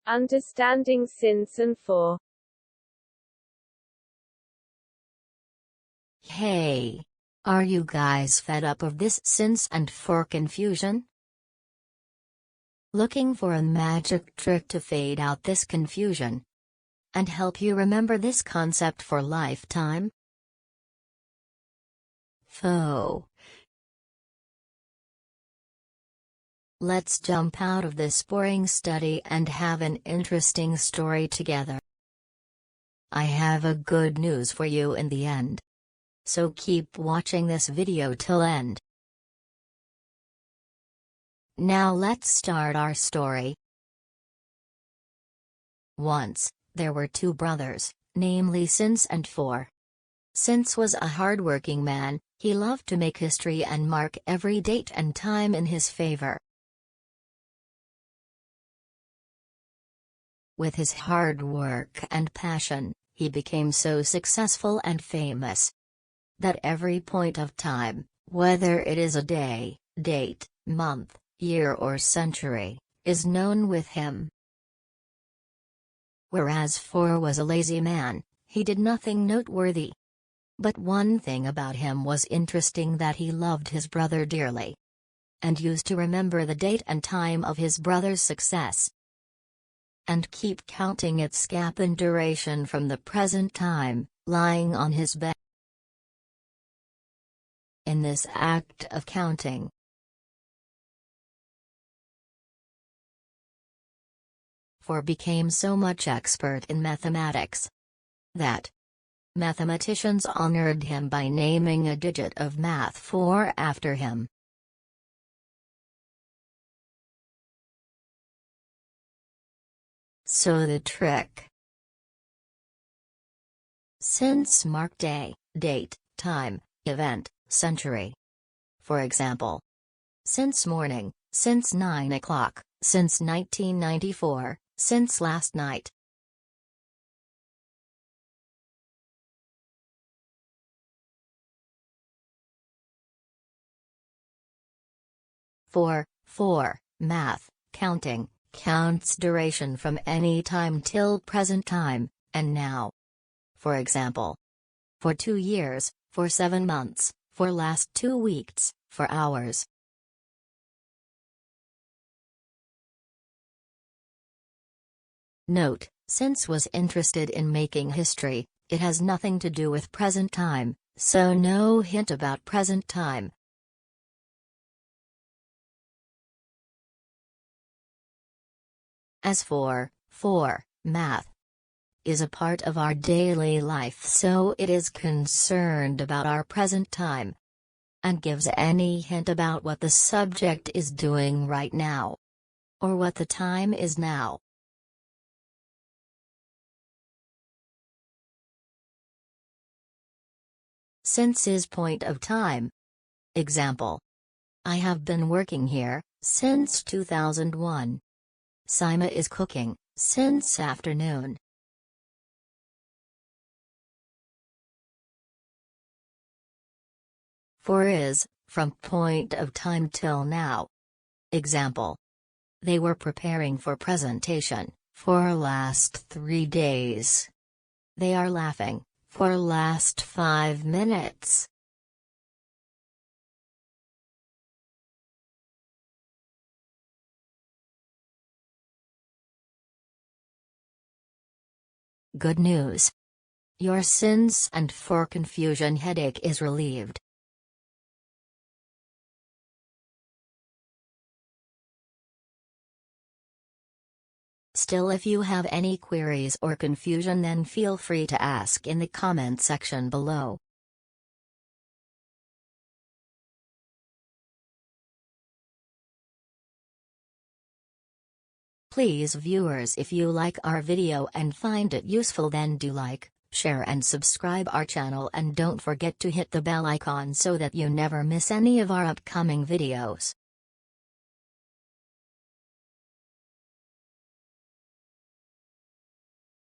Understanding since and for. Hey! Are you guys fed up of this since and for confusion? Looking for a magic trick to fade out this confusion and help you remember this concept for lifetime? So, let's jump out of this boring study and have an interesting story together. I have a good news for you in the end. So keep watching this video till end. Now let's start our story. Once, there were two brothers, namely Since and For. Since was a hard-working man. He loved to make history and mark every date and time in his favor. With his hard work and passion, he became so successful and famous that every point of time, whether it is a day, date, month, year or century, is known with him. Whereas For was a lazy man, he did nothing noteworthy. But one thing about him was interesting, that he loved his brother dearly and used to remember the date and time of his brother's success and keep counting its gap in duration from the present time, lying on his bed. In this act of counting, For became so much expert in mathematics that mathematicians honored him by naming a digit of math 4 after him. So the trick. Since mark day, date, time, event, century. For example, since morning, since 9 o'clock, since 1994, since last night. For, math, counting, counts duration from any time till present time, and now. For example, for 2 years, for 7 months, for last 2 weeks, for hours. Note, since was interested in making history, it has nothing to do with present time, so no hint about present time. As for, math is a part of our daily life, so it is concerned about our present time and gives any hint about what the subject is doing right now or what the time is now. Since is point of time. Example: I have been working here since 2001. Sima is cooking since afternoon. For is from point of time till now. Example: they were preparing for presentation for last 3 days. They are laughing for last 5 minutes. Good news. Your since and for confusion headache is relieved. Still, if you have any queries or confusion, then feel free to ask in the comment section below. Please viewers, if you like our video and find it useful, then do like, share and subscribe our channel, and don't forget to hit the bell icon so that you never miss any of our upcoming videos.